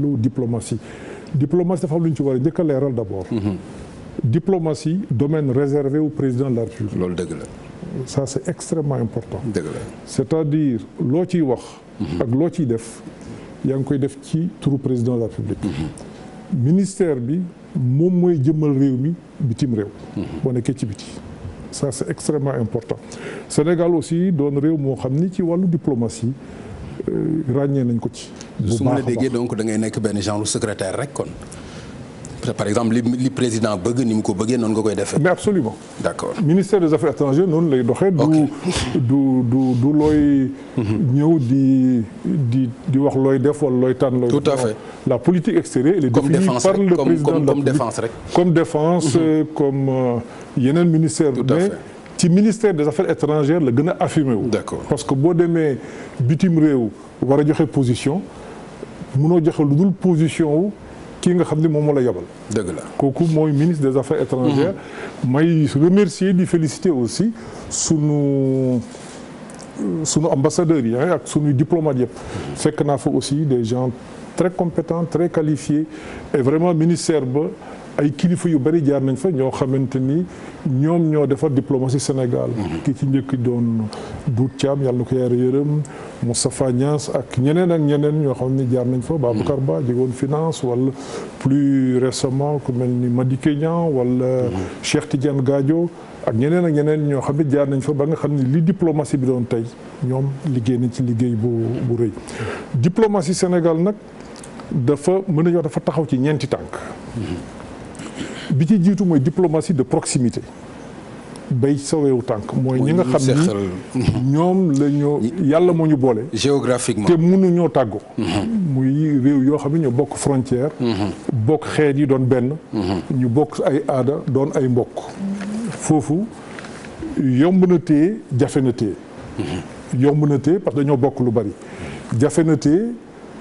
lu diplomatie dafa am lu ñu ci war a njëkk a leeral d'abord. Diplomatie domaine réservé au président de la République. loolu dëgg la. ça c'est extrêmement important. dëgg la c'est-à-dire loo ciy wax. ak loo ciy def yaa ngi koy def ci turu président de la République. ministère bi moom mooy jëmmal réew mi bitim réew. boo nekkee ci biti. ça c'est extrêmement important. Sénégal aussi doon réew moo xam ni ci wàllu diplomatie ràññee nañ ko ci. bu baax a baax su ma la déggee donc da ngay nekk benn genre secrétaire rek kon. par exemple li président bëgg ni mu ko bëggee noonu nga koy defee. mais absolument. d'accord ministère des affaires étrangères noonu lay doxee. du looy. ñëw di wax looy def wala looy tànn. tout à fait la politique extérieure elle est définie par le président de la République. comme défense rek. comme défense comme yeneen ministère. tout à fait ci ministère des affaires étrangères la gën a affirmé wu. d'accord parce que boo demee bitim réew war a joxe position munoo joxe lu dul position wu. kii nga xam ne moom moo la yabal. dëgg la kooku mooy ministre des affaires étrangères. may remercier di féliciter aussi sunu ambassadeurs yi ak sunu diplomates yëpp. fekk naa fa aussi des gens très compétents très qualifiés et vraiment ministère ba ay kilifa yu bari jaar nañ fa ñoo xamante ni ñoom ñoo defar diplomatie Sénégal. ki ci njëkk doon Doudou Thiam yàlla na ko yàlla yërëm Moustapha Niasse ak ñeneen ñoo xam ne jaar nañ fa. Babacar Ba jegoon finance wala plus récemment ku mel ni Madické Niang wala Cheikh Tidiane Gadio ak ñeneen ñoo xam ne jaar nañ fa ba nga xam ne li diplomatie bi doon tey ñoom liggéey nañ ci liggéey bu rëy. diplomatie Sénégal nag dafa mën nañu wax dafa taxaw ci ñeenti tànk. bi ci jiitu mooy diplomatie de proximité bay saweewu tànk mooy ñi nga xam ni ñoom la ñu yàlla moo ñu boole géographiquement te mënuñoo tàggoo muy réew yoo xam ne ñoo bokk frontière bokk xeet yi doon benn ñu bokk ay aada doon ay mbokk foofu yomb na téye jafe na téye yomb na téye parce que dañoo bokk lu bari jafe na téye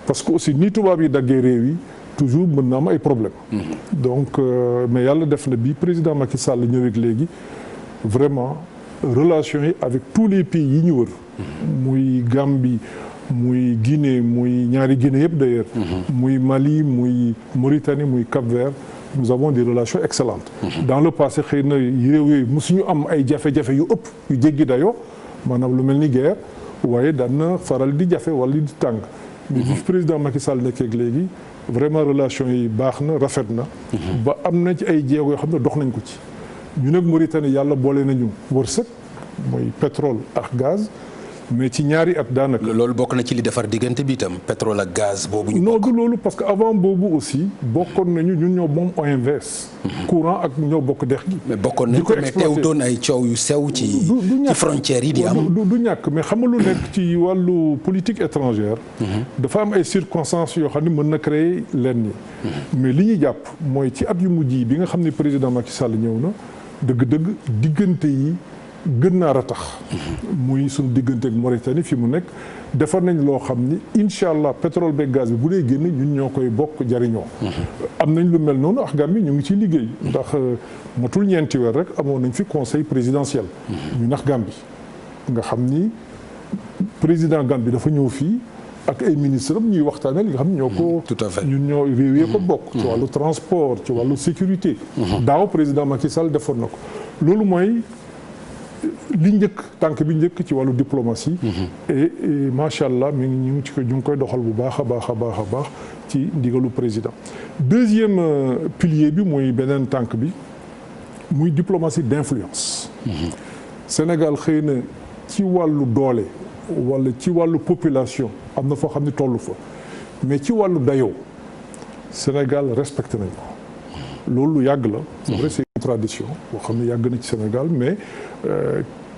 parce que aussi ni tubaab yi daggee réew yi toujours mën na am ay problème donc mais yàlla def na bi président Macky Sall ñëwee léegi vraiment relation yi avec tous les pays yi ñu wër muy Gambie muy Guinée muy ñaari Guinée yëpp d'ailleurs muy Mali muy Mauritanie muy Cap-Vert nous avons des relations excellentes dans le passé xëy na réew yooyu mosuñu am ay jafe-jafe yu ëpp yu jéggi dayoo maanaam lu mel ni guerre waaye daan na faral di jafe wala di tàng mais bi président Macky Sall nekkee léegi vraiment relation yi baax na rafet na ba am na ci ay jéego yoo xam ne dox nañ ko ci ñu nag Mauritanie yàlla boole nañu wërsëg mooy pétrole ak gaz mais ci ñaari at daanaka. loolu bokk na ci li defar diggante bi itam pétrole ak gaz boobu ñu non du loolu parce que avant boobu aussi bokkoon nañu ñun ñoo moom OMVS courant ak ñoo bokk dex gi. mais bokkoon nañ ko mais teewutoon ay coow yu sew ci frontières yi di am. du ñàkk mais xam nga lu nekk ci wàllu politique étrangère. dafa am ay circonstances yoo xam ne mën na créer lenn yi. mais li ñuy jàpp mooy ci at yu mujj yi bi nga xam ne président Macky Sall ñëw na dëgg-dëgg diggante yi. gën naa ratax muy suñu diggante ak Mauritanie fi mu nekk defar nañ loo xam ni incha allah pétrole beeg gaz bi bu dee génn ñun ñoo koy bokk jariñoo am nañ lu mel noonu ak Gambie ñu ngi ciy liggéey ndax matul ñeenti weer rek amoon nañ fi conseil présidentiel ñu nax Gambie nga xam ni président Gambie dafa ñëw fii ak ay ministres am ñuy waxtaanee li nga xam ne ñoo ko tout à fait ñun ñoo réew yee ko bokk ci wàllu transport ci wàllu sécurité daaw président Macky Sall defoon na ko loolu mooy li njëkk tànk bi njëkk ci wàllu diplomatie et macha allah mi ngi ñu ngi koy doxal bu baax a baax ci ndigalu président deuxième pilier bi muy beneen tànk bi muy diplomatie d'influence Sénégal xëy na ci wàllu doole wala ci wàllu population am na foo xam ne tollu fa mais ci wàllu dayoo Sénégal respecté nañ ko loolu lu yàgg la c'est vrai c'est une tradition boo xam ne yàgg na ci Sénégal mais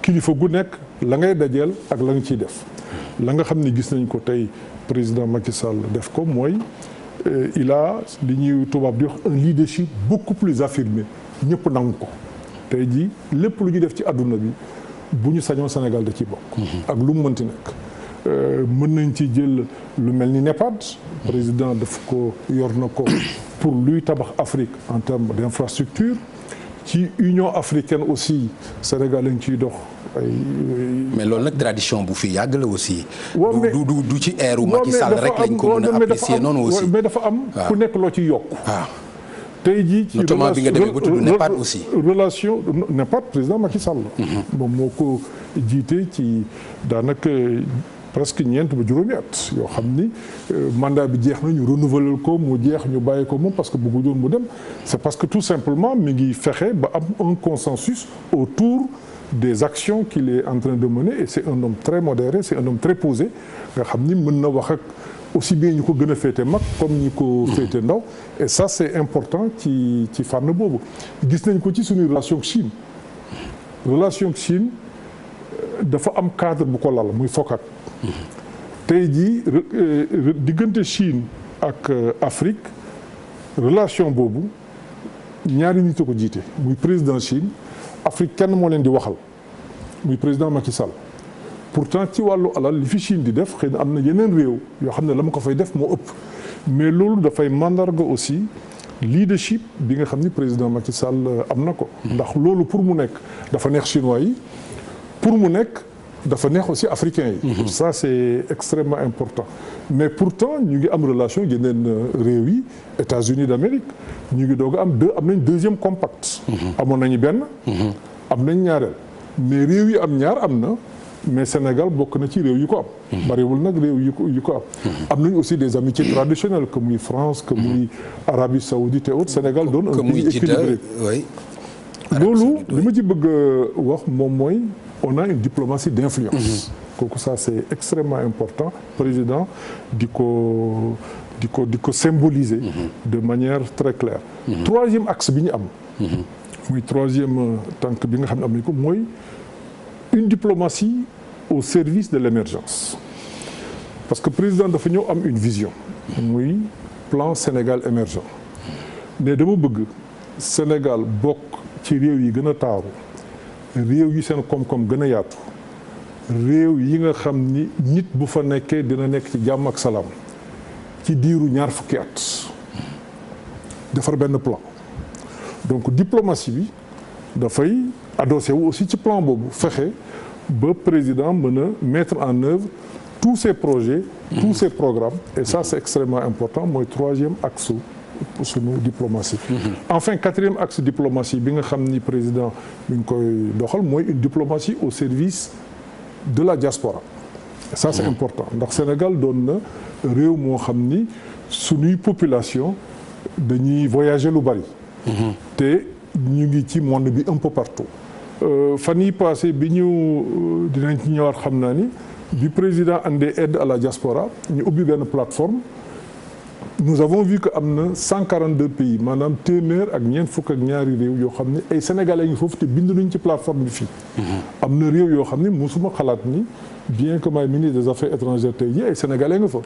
kilifa gu nekk la ngay dajeel ak la nga ciy def la nga xam ne gis nañ ko tey président Macky Sall def ko mooy il a li ñuy tubaab di wax un leadership beaucoup plus affirmé ñëpp nangu ko tey jii lépp lu ñu def ci àdduna bi bu ñu sañoon Sénégal da ciy bokk ak lu mu mënti nekk mën nañ ci jël lu mel ni NEPAD président daf ko yor na ko pour luy tabax Afrique en termes d'infrastructure ci Union africaine aussi Sénégal lañ ciy dox mais loolu nag tradition bu fi yàgg la aussi. waaw mais du ci eeru Macky Sall rek lañ ko mën a apprécier noonu aussi. mais dafa am ku nekk loo ci yokk. waaw tey jii ci notamment bi nga demee ba tudd NEPAD aussi. relation NEPAD président Macky Sall. moom moo ko jiite ci daanaka presque ñeent ba juróomi at yoo xam ni mandat bi jeex na ñu renouveler ko mu jeex ñu bàyyi ko moom parce que bëggu doon mu dem c'est parce que tout simplement mi ngi fexe ba am un consensus autour des actions qu'il est en train de mener et c'est un homme très modéré c'est un homme très posé nga xam ni mën na wax ak aussi bien ñu ko gën a féete mag comme ñi ko féete ndaw et ça c'est important ci fànn boobu gis nañ ko ci suñuy relation ak Chine dafa am cadre bu ko lal muy FOCAC tey jii diggante Chine ak Afrique relation boobu ñaari nit a ko jiite muy président Chine Afrique kenn moo leen di waxal muy président Macky Sall pourtant ci wàllu alal li fi Chine di def xëy na am na yeneen réew yoo xam ne la ma ko fay def moo ëpp mais loolu dafay mandarga aussi leadership bi nga xam ni président Macky Sall am na ko ndax loolu pour mu nekk dafa neex chinois yi pour mu nekk dafa neex aussi africains yi ça c'est extrêmement important mais pourtant ñu ngi am relation yeneen réew yi États-Unis d'Amérique ñu ngi doog am nañ deuxième compact amoon nañu benn am nañ ñaareel mais réew yi am ñaar am na mais Sénégal bokk na ci réew yu ko am bariwul nag réew yu ko am nañu aussi des amitiés traditionnelles que muy France que muy Arabie Saoudite et autres Sénégal doon un pays équilibré loolu li ma ci bëgg a wax moom mooy on a une diplomatie d'influence kooku ça c'est extrêmement important président di ko symboliser de manière très claire troisième axe bi ñu am muy troisième tànk bi nga xam ne am nañu ko mooy une diplomatie au service de l'émergence parce que président dafa ñëw am une vision muy plan Sénégal émergent mais dama bëgg Sénégal bokk ci réew yi gën a taaru réew yi seen koom-koom gën a yaatu réew yi nga xam ni nit bu fa nekkee dina nekk ci jàmm ak salaam ci diiru ñaar fukki at defar benn plan donc diplomatie bi dafay adossé wu aussi ci plan boobu fexe ba président mën a mettre en œuvre tous ces projets tous ces programmes et ça c'est extrêmement important mooy troisième axe sunu diplomatie enfin quatrième axe diplomatie bi nga xam ni président mi ngi koy doxal mooy une diplomatie au service de la diaspora et ça c'est important ndax Sénégal doon na réew moo xam ni sunuy population dañuy voyager lu bari te ñu ngi ci monde bi un peu partout fan yi passé bi ñu dinañ ci ñëwaat xam naa ni bi président andee aide à la diaspora ñu ubbi benn plateforme nous avons vu que am na 142 pays maanaam téeméer ak ñeent fukk ak ñaari réew yoo xam ne ay sénégalais ngi foofu te bindu nañ ci plateforme bi fii am na réew yoo xam ne mosuma xalaat ni bien que maay ministre des affaires étrangères tey jii ay sénégalais nga fa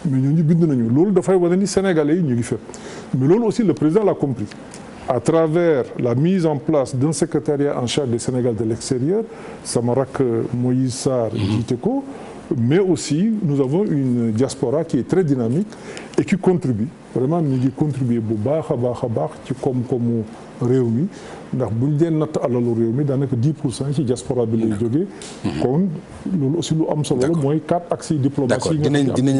mais ñooñu bind nañu loolu dafay wane ni sénégalais yi ñu ngi fépp mais loolu aussi le président l'a compris à travers la mise en place d'un secrétariat en charge des Sénégal de l'extérieur sama rakk Moïse Sarr jiite ko mais aussi nous avons une diaspora qui est très dynamique et qui contribue vraiment mi ngi contribuer bu baax a baax ci koom-koomu réew mi ndax bu ñu dee natt alalu réew mi daanaka 10% ci diaspora bi lay jógee kon loolu aussi lu am solo la mooy 4 axes diplomatie